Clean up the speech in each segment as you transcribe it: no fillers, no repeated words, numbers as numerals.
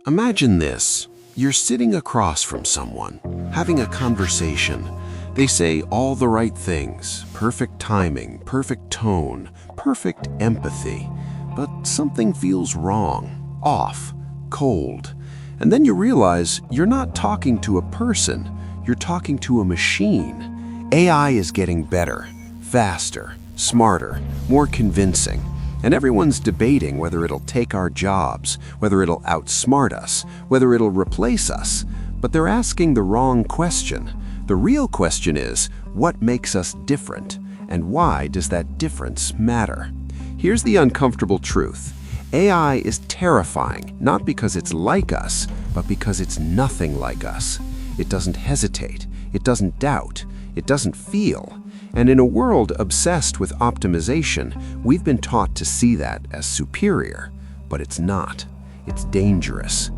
Imagine this. You're sitting across from someone, having a conversation. They say all the right things, perfect timing, perfect tone, perfect empathy. But something feels wrong, off, cold. And then you realize you're not talking to a person, you're talking to a machine. AI is getting better, faster, smarter, more convincing. And everyone's debating whether it'll take our jobs, whether it'll outsmart us, whether it'll replace us. But they're asking the wrong question. The real question is, what makes us different? And why does that difference matter? Here's the uncomfortable truth. AI is terrifying, not because it's like us, but because it's nothing like us. It doesn't hesitate, it doesn't doubt, it doesn't feel. And in a world obsessed with optimization, we've been taught to see that as superior. But it's not. It's dangerous.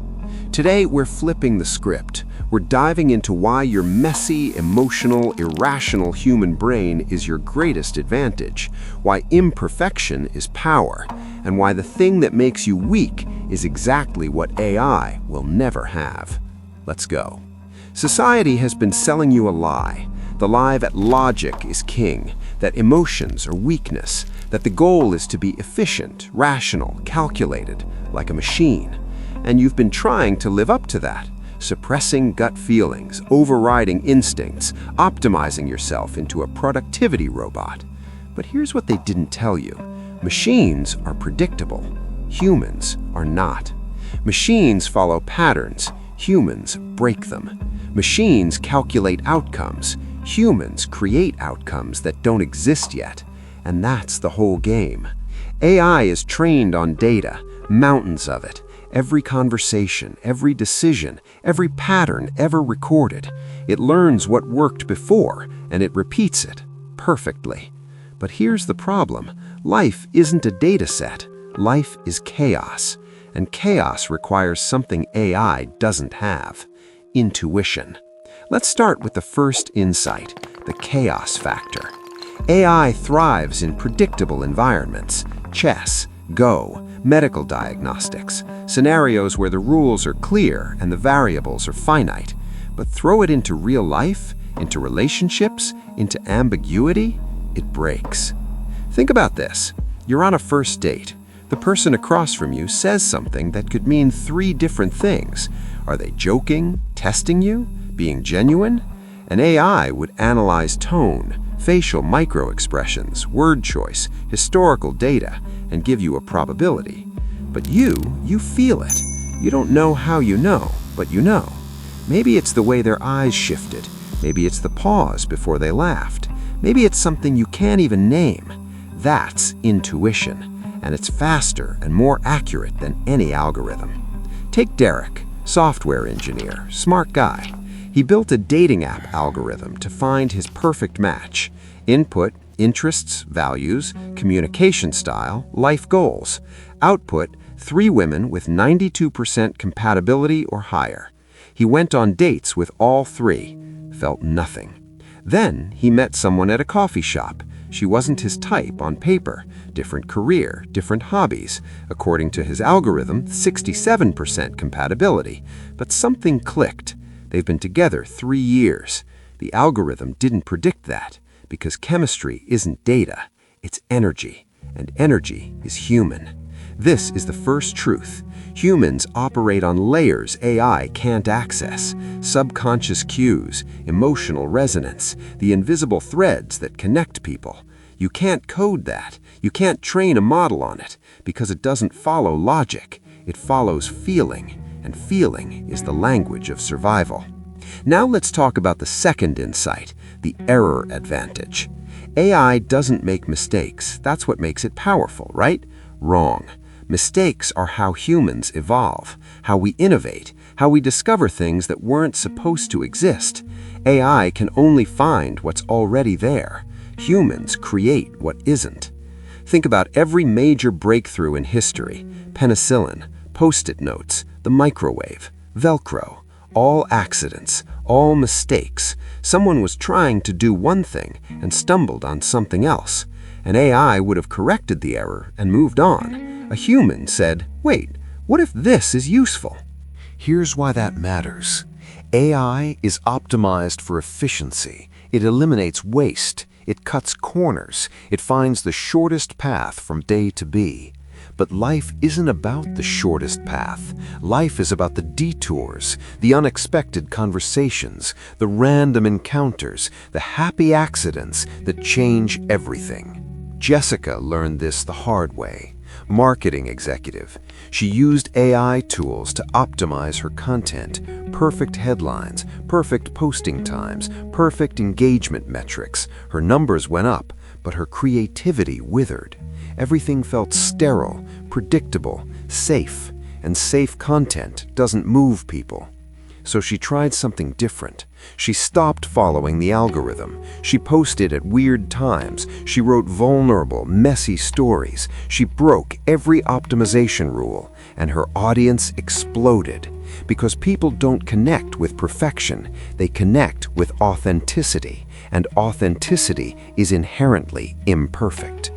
Today, we're flipping the script. We're diving into why your messy, emotional, irrational human brain is your greatest advantage, why imperfection is power, and why the thing that makes you weak is exactly what AI will never have. Let's go. Society has been selling you a lie. The lie that logic is king, that emotions are weakness, that the goal is to be efficient, rational, calculated, like a machine. And you've been trying to live up to that, suppressing gut feelings, overriding instincts, optimizing yourself into a productivity robot. But here's what they didn't tell you. Machines are predictable. Humans are not. Machines follow patterns. Humans break them. Machines calculate outcomes. Humans create outcomes that don't exist yet. And that's the whole game. AI is trained on data, mountains of it. Every conversation, every decision, every pattern ever recorded. It learns what worked before, and it repeats it perfectly. But here's the problem. Life isn't a data set. Life is chaos. And chaos requires something AI doesn't have: intuition. Let's start with the first insight, the chaos factor. AI thrives in predictable environments: chess, Go, medical diagnostics, scenarios where the rules are clear and the variables are finite. But throw it into real life, into relationships, into ambiguity, it breaks. Think about this. You're on a first date. The person across from you says something that could mean 3 different things. Are they joking, testing you, being genuine? An AI would analyze tone, facial microexpressions, word choice, historical data, and give you a probability. But you feel it. You don't know how you know, but you know. Maybe it's the way their eyes shifted. Maybe it's the pause before they laughed. Maybe it's something you can't even name. That's intuition, and it's faster and more accurate than any algorithm. Take Derek, software engineer, smart guy. He built a dating app algorithm to find his perfect match. Input: interests, values, communication style, life goals. Output: 3 women with 92% compatibility or higher. He went on dates with all 3, felt nothing. Then he met someone at a coffee shop. She wasn't his type on paper. Different career, different hobbies. According to his algorithm, 67% compatibility. But something clicked. They've been together 3 years. The algorithm didn't predict that, because chemistry isn't data, it's energy, and energy is human. This is the first truth. Humans operate on layers AI can't access: subconscious cues, emotional resonance, the invisible threads that connect people. You can't code that. You can't train a model on it, because it doesn't follow logic. It follows feeling, and feeling is the language of survival. Now let's talk about the second insight, the error advantage. AI doesn't make mistakes. That's what makes it powerful, right? Wrong. Mistakes are how humans evolve, how we innovate, how we discover things that weren't supposed to exist. AI can only find what's already there. Humans create what isn't. Think about every major breakthrough in history: penicillin, Post-it notes, the microwave, Velcro. All accidents, all mistakes. Someone was trying to do one thing and stumbled on something else. An AI would have corrected the error and moved on. A human said, "Wait, what if this is useful?" Here's why that matters. AI is optimized for efficiency. It eliminates waste. It cuts corners. It finds the shortest path from A to B. But life isn't about the shortest path. Life is about the detours, the unexpected conversations, the random encounters, the happy accidents that change everything. Jessica learned this the hard way. Marketing executive. She used AI tools to optimize her content. Perfect headlines, perfect posting times, perfect engagement metrics. Her numbers went up, but her creativity withered. Everything felt sterile, predictable, safe, and safe content doesn't move people. So she tried something different. She stopped following the algorithm. She posted at weird times. She wrote vulnerable, messy stories. She broke every optimization rule, and her audience exploded. Because people don't connect with perfection, they connect with authenticity, and authenticity is inherently imperfect.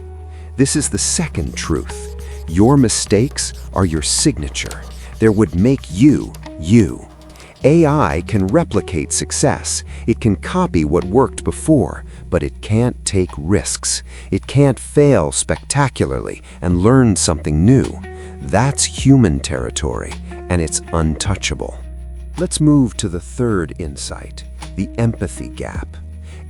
This is the second truth. Your mistakes are your signature. They would make you, you. AI can replicate success. It can copy what worked before, but it can't take risks. It can't fail spectacularly and learn something new. That's human territory, and it's untouchable. Let's move to the third insight, the empathy gap.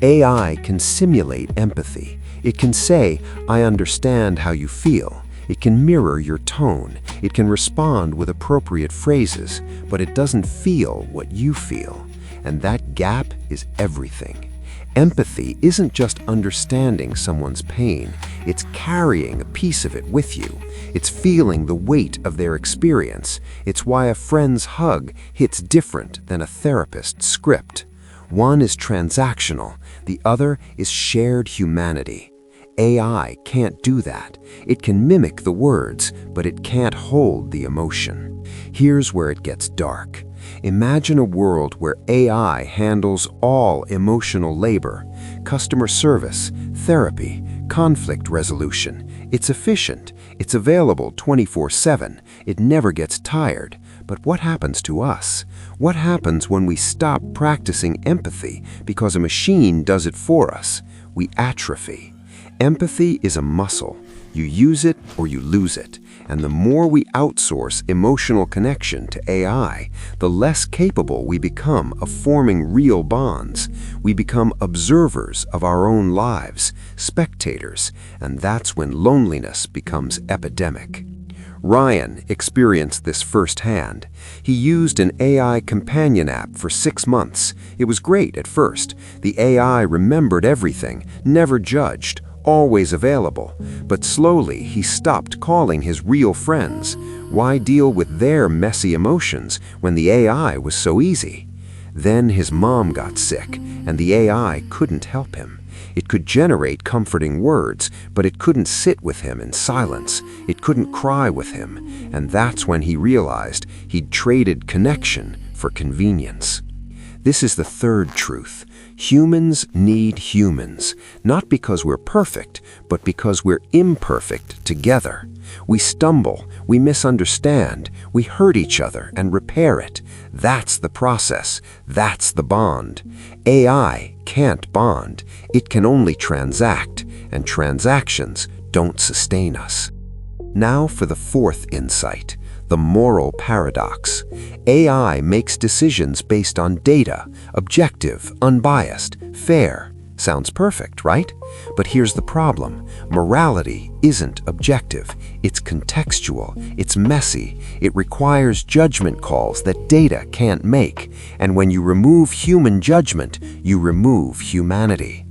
AI can simulate empathy. It can say, "I understand how you feel." It can mirror your tone. It can respond with appropriate phrases, but it doesn't feel what you feel. And that gap is everything. Empathy isn't just understanding someone's pain. It's carrying a piece of it with you. It's feeling the weight of their experience. It's why a friend's hug hits different than a therapist's script. One is transactional. The other is shared humanity. AI can't do that. It can mimic the words, but it can't hold the emotion. Here's where it gets dark. Imagine a world where AI handles all emotional labor, customer service, therapy, conflict resolution. It's efficient. It's available 24/7. It never gets tired. But what happens to us? What happens when we stop practicing empathy because a machine does it for us? We atrophy. Empathy is a muscle. You use it or you lose it. And the more we outsource emotional connection to AI, the less capable we become of forming real bonds. We become observers of our own lives, spectators, and that's when loneliness becomes epidemic. Ryan experienced this firsthand. He used an AI companion app for 6 months. It was great at first. The AI remembered everything, never judged, always available. But slowly he stopped calling his real friends. Why deal with their messy emotions when the AI was so easy? Then his mom got sick, and the AI couldn't help him. It could generate comforting words, but it couldn't sit with him in silence. It couldn't cry with him, and that's when he realized he'd traded connection for convenience. This is the third truth. Humans need humans, not because we're perfect, but because we're imperfect together. We stumble, we misunderstand, we hurt each other and repair it. That's the process. That's the bond. AI can't bond. It can only transact, and transactions don't sustain us. Now for the fourth insight, the moral paradox. AI makes decisions based on data, objective, unbiased, fair. Sounds perfect, right? But here's the problem. Morality isn't objective. It's contextual. It's messy. It requires judgment calls that data can't make. And when you remove human judgment, you remove humanity.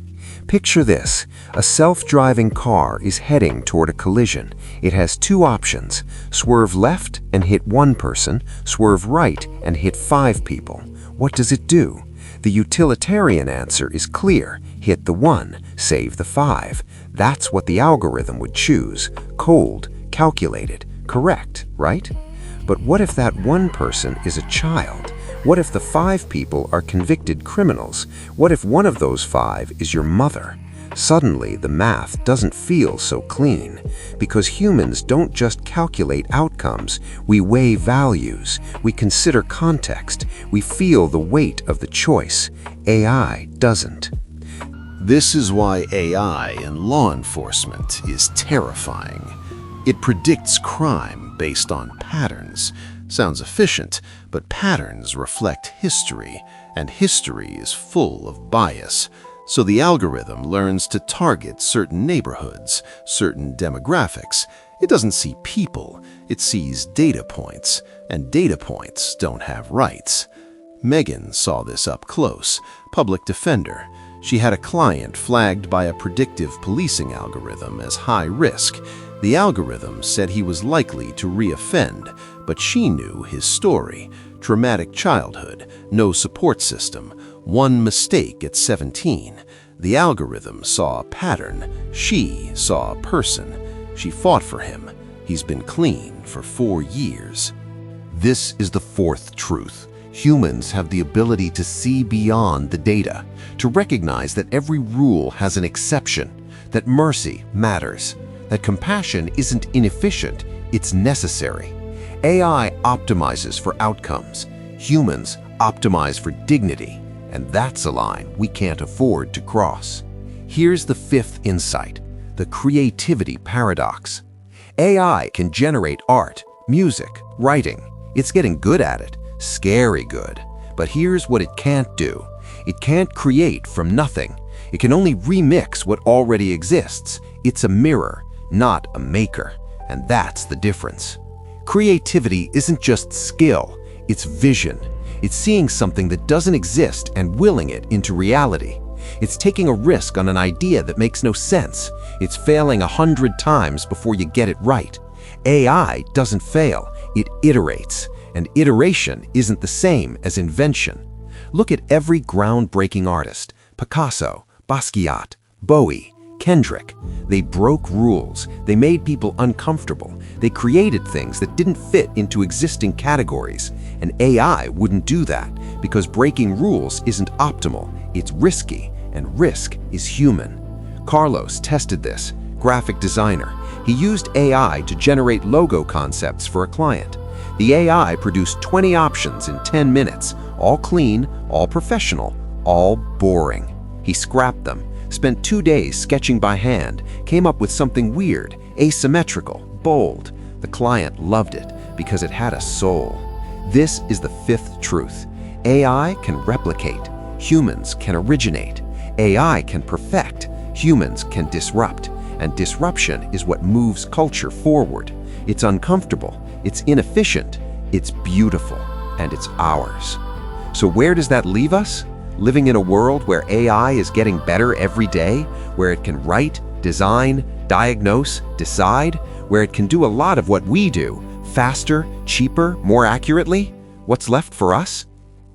Picture this. A self-driving car is heading toward a collision. It has two options: swerve left and hit one person, swerve right and hit 5 people. What does it do? The utilitarian answer is clear. Hit the 1, save the 5. That's what the algorithm would choose. Cold, calculated, correct, right? But what if that one person is a child? What if the 5 people are convicted criminals? What if one of those 5 is your mother? Suddenly, the math doesn't feel so clean, because humans don't just calculate outcomes, we weigh values, we consider context, we feel the weight of the choice. AI doesn't. This is why AI in law enforcement is terrifying. It predicts crime based on patterns. Sounds efficient, but patterns reflect history, and history is full of bias. So the algorithm learns to target certain neighborhoods, certain demographics. It doesn't see people, it sees data points, and data points don't have rights. Megan saw this up close, public defender. She had a client flagged by a predictive policing algorithm as high risk. The algorithm said he was likely to re-offend, but she knew his story. Traumatic childhood, no support system, one mistake at 17. The algorithm saw a pattern. She saw a person. She fought for him. He's been clean for 4 years. This is the fourth truth. Humans have the ability to see beyond the data, to recognize that every rule has an exception, that mercy matters, that compassion isn't inefficient, it's necessary. AI optimizes for outcomes. Humans optimize for dignity, and that's a line we can't afford to cross. Here's the fifth insight, the creativity paradox. AI can generate art, music, writing. It's getting good at it, scary good. But here's what it can't do. It can't create from nothing. It can only remix what already exists. It's a mirror, not a maker, and that's the difference. Creativity isn't just skill, it's vision. It's seeing something that doesn't exist and willing it into reality. It's taking a risk on an idea that makes no sense. It's failing 100 times before you get it right. AI doesn't fail, it iterates, and iteration isn't the same as invention. Look at every groundbreaking artist, Picasso, Basquiat, Bowie, Kendrick. They broke rules, they made people uncomfortable, they created things that didn't fit into existing categories. And AI wouldn't do that, because breaking rules isn't optimal, it's risky, and risk is human. Carlos tested this, graphic designer. He used AI to generate logo concepts for a client. The AI produced 20 options in 10 minutes, all clean, all professional, all boring. He scrapped them, spent 2 days sketching by hand, came up with something weird, asymmetrical, bold. The client loved it because it had a soul. This is the fifth truth. AI can replicate, humans can originate. AI can perfect, humans can disrupt. And disruption is what moves culture forward. It's uncomfortable, it's inefficient, it's beautiful, and it's ours. So where does that leave us? Living in a world where AI is getting better every day, where it can write, design, diagnose, decide, where it can do a lot of what we do, faster, cheaper, more accurately? What's left for us?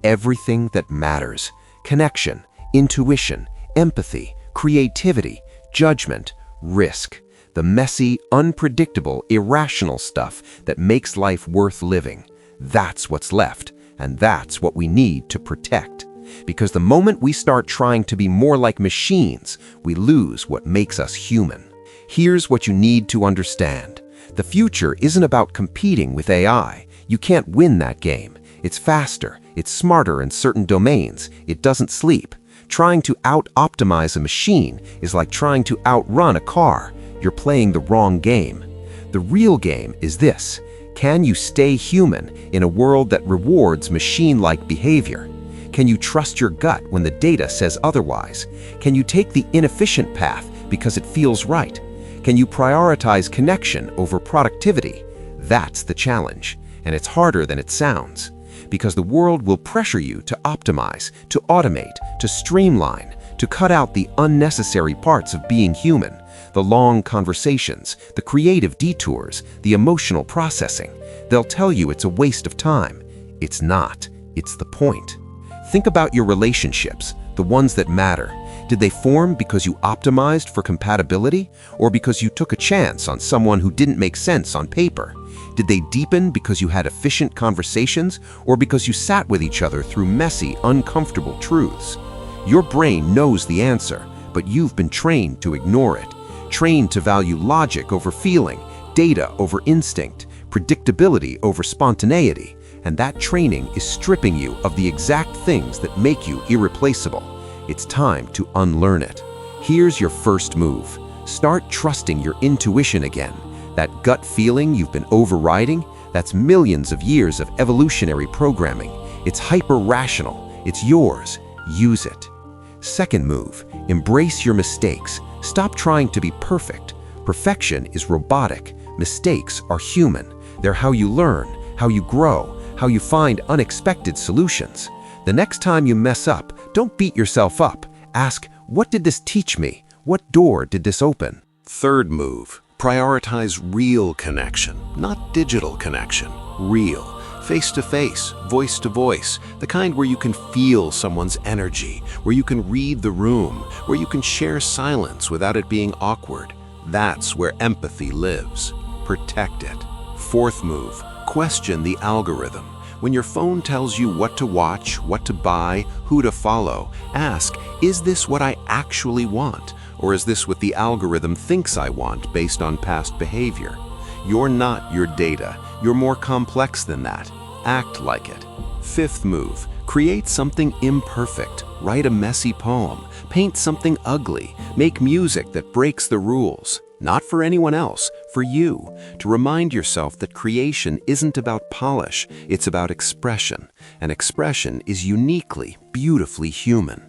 Everything that matters. Connection, intuition, empathy, creativity, judgment, risk. The messy, unpredictable, irrational stuff that makes life worth living. That's what's left, and that's what we need to protect. Because the moment we start trying to be more like machines, we lose what makes us human. Here's what you need to understand. The future isn't about competing with AI. You can't win that game. It's faster, it's smarter in certain domains, it doesn't sleep. Trying to out-optimize a machine is like trying to outrun a car. You're playing the wrong game. The real game is this. Can you stay human in a world that rewards machine-like behavior? Can you trust your gut when the data says otherwise? Can you take the inefficient path because it feels right? Can you prioritize connection over productivity? That's the challenge, and it's harder than it sounds. Because the world will pressure you to optimize, to automate, to streamline, to cut out the unnecessary parts of being human, the long conversations, the creative detours, the emotional processing. They'll tell you it's a waste of time. It's not. It's the point. Think about your relationships, the ones that matter. Did they form because you optimized for compatibility, or because you took a chance on someone who didn't make sense on paper? Did they deepen because you had efficient conversations, or because you sat with each other through messy, uncomfortable truths? Your brain knows the answer, but you've been trained to ignore it, trained to value logic over feeling, data over instinct, predictability over spontaneity, and that training is stripping you of the exact things that make you irreplaceable. It's time to unlearn it. Here's your first move. Start trusting your intuition again. That gut feeling you've been overriding, that's millions of years of evolutionary programming. It's hyper-rational. It's yours. Use it. Second move, embrace your mistakes. Stop trying to be perfect. Perfection is robotic. Mistakes are human. They're how you learn, how you grow, how you find unexpected solutions. The next time you mess up, don't beat yourself up. Ask, what did this teach me? What door did this open? Third move, prioritize real connection, not digital connection. Real, face-to-face, voice-to-voice, the kind where you can feel someone's energy, where you can read the room, where you can share silence without it being awkward. That's where empathy lives. Protect it. Fourth move, question the algorithm. When your phone tells you what to watch, what to buy, who to follow, ask, is this what I actually want? Or is this what the algorithm thinks I want based on past behavior? You're not your data. You're more complex than that. Act like it. Fifth move, create something imperfect. Write a messy poem. Paint something ugly. Make music that breaks the rules. Not for anyone else, for you, to remind yourself that creation isn't about polish, it's about expression, and expression is uniquely, beautifully human.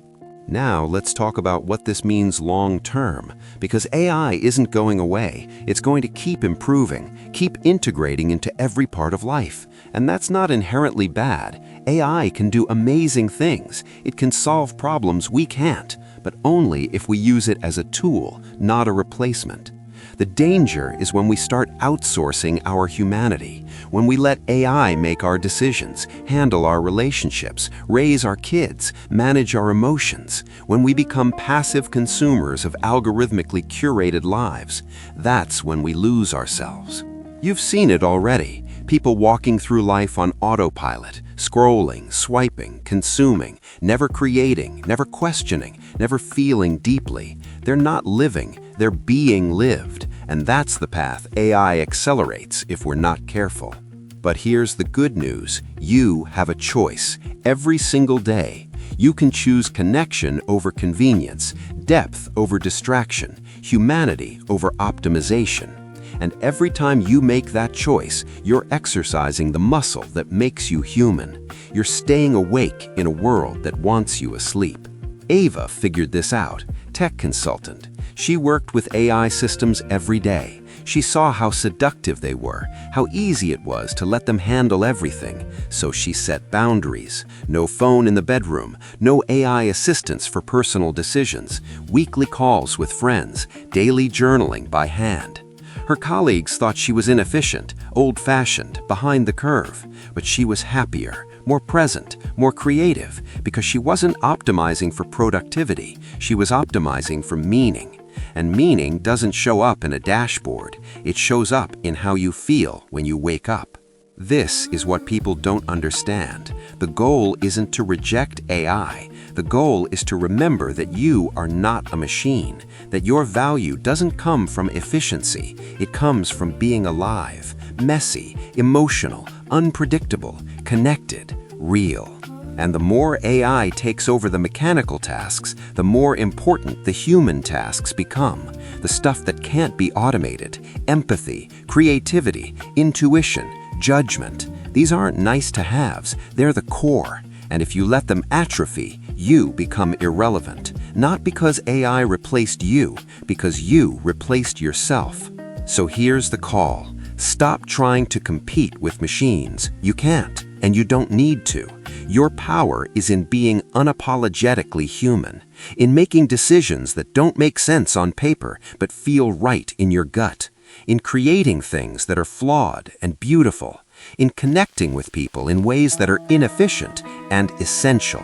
Now let's talk about what this means long-term, because AI isn't going away, it's going to keep improving, keep integrating into every part of life. And that's not inherently bad. AI can do amazing things. It can solve problems we can't, but only if we use it as a tool, not a replacement. The danger is when we start outsourcing our humanity, when we let AI make our decisions, handle our relationships, raise our kids, manage our emotions, when we become passive consumers of algorithmically curated lives. That's when we lose ourselves. You've seen it already. People walking through life on autopilot, scrolling, swiping, consuming, never creating, never questioning, never feeling deeply. They're not living, they're being lived, and that's the path AI accelerates if we're not careful. But here's the good news. You have a choice. Every single day, you can choose connection over convenience, depth over distraction, humanity over optimization. And every time you make that choice, you're exercising the muscle that makes you human. You're staying awake in a world that wants you asleep. Ava figured this out, tech consultant. She worked with AI systems every day. She saw how seductive they were, how easy it was to let them handle everything. So she set boundaries. No phone in the bedroom, no AI assistance for personal decisions, weekly calls with friends, daily journaling by hand. Her colleagues thought she was inefficient, old-fashioned, behind the curve, but she was happier, more present, more creative, because she wasn't optimizing for productivity, she was optimizing for meaning. And meaning doesn't show up in a dashboard, it shows up in how you feel when you wake up. This is what people don't understand. The goal isn't to reject AI. The goal is to remember that you are not a machine, that your value doesn't come from efficiency. It comes from being alive, messy, emotional, unpredictable, connected, real. And the more AI takes over the mechanical tasks, the more important the human tasks become. The stuff that can't be automated, empathy, creativity, intuition, judgment. These aren't nice-to-haves, they're the core. And if you let them atrophy, you become irrelevant. Not because AI replaced you, because you replaced yourself. So here's the call. Stop trying to compete with machines. You can't, and you don't need to. Your power is in being unapologetically human, in making decisions that don't make sense on paper but feel right in your gut, in creating things that are flawed and beautiful, in connecting with people in ways that are inefficient and essential.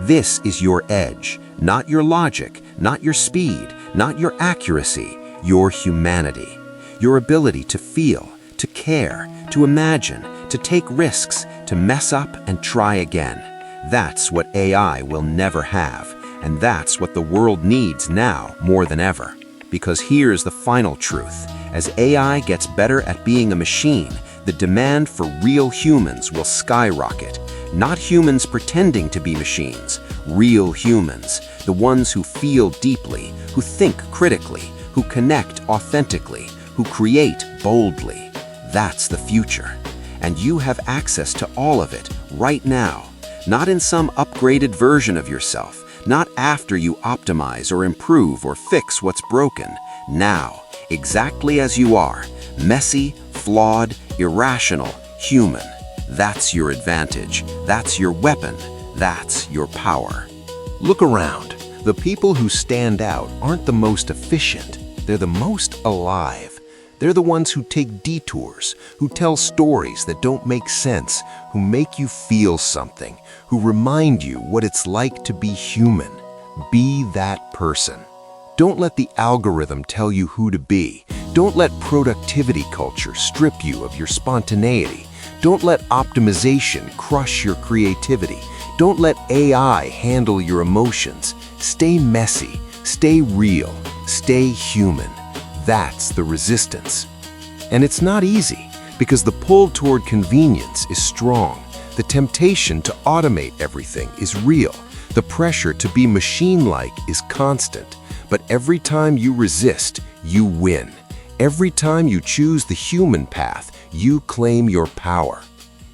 This is your edge, not your logic, not your speed, not your accuracy, your humanity. Your ability to feel, to care, to imagine, to take risks, to mess up and try again. That's what AI will never have. And that's what the world needs now more than ever. Because here's the final truth. As AI gets better at being a machine, the demand for real humans will skyrocket. Not humans pretending to be machines, real humans, the ones who feel deeply, who think critically, who connect authentically, who create boldly. That's the future. And you have access to all of it right now. Not in some upgraded version of yourself, not after you optimize or improve or fix what's broken. Now, exactly as you are, messy, flawed, irrational, human. That's your advantage. That's your weapon. That's your power. Look around. The people who stand out aren't the most efficient. They're the most alive. They're the ones who take detours, who tell stories that don't make sense, who make you feel something, who remind you what it's like to be human. Be that person. Don't let the algorithm tell you who to be. Don't let productivity culture strip you of your spontaneity. Don't let optimization crush your creativity. Don't let AI handle your emotions. Stay messy, stay real, stay human. That's the resistance. And it's not easy, because the pull toward convenience is strong. The temptation to automate everything is real. The pressure to be machine-like is constant. But every time you resist, you win. Every time you choose the human path, you claim your power.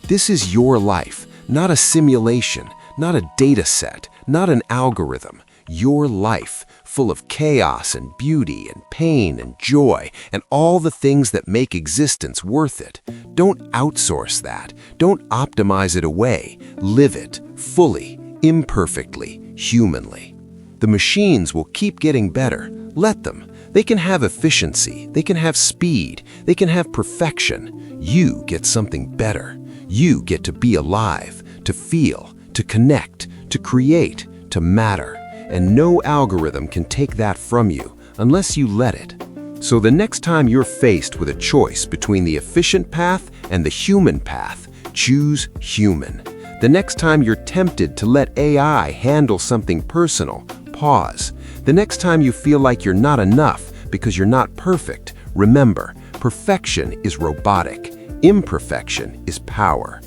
This is your life, not a simulation, not a data set, not an algorithm. Your life, full of chaos and beauty and pain and joy and all the things that make existence worth it. Don't outsource that. Don't optimize it away. Live it fully, imperfectly, humanly. The machines will keep getting better. Let them. They can have efficiency. They can have speed. They can have perfection. You get something better. You get to be alive, to feel, to connect, to create, to matter. And no algorithm can take that from you unless you let it. So the next time you're faced with a choice between the efficient path and the human path, choose human. The next time you're tempted to let AI handle something personal, pause. The next time you feel like you're not enough because you're not perfect, remember, perfection is robotic. Imperfection is power.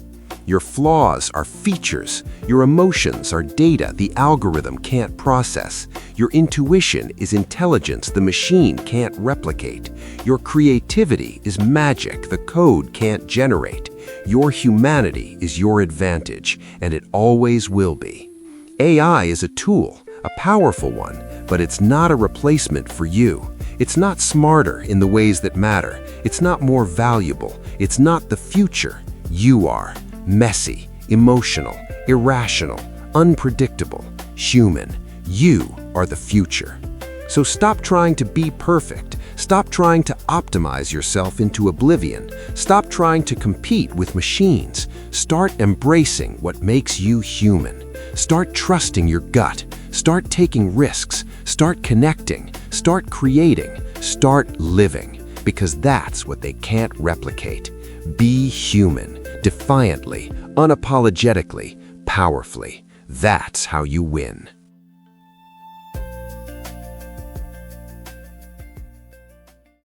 Your flaws are features. Your emotions are data the algorithm can't process. Your intuition is intelligence the machine can't replicate. Your creativity is magic the code can't generate. Your humanity is your advantage, and it always will be. AI is a tool, a powerful one, but it's not a replacement for you. It's not smarter in the ways that matter. It's not more valuable. It's not the future. You are. Messy, emotional, irrational, unpredictable, human. You are the future. So stop trying to be perfect. Stop trying to optimize yourself into oblivion. Stop trying to compete with machines. Start embracing what makes you human. Start trusting your gut. Start taking risks. Start connecting. Start creating. Start living. Because that's what they can't replicate. Be human. Defiantly, unapologetically, powerfully. That's how you win.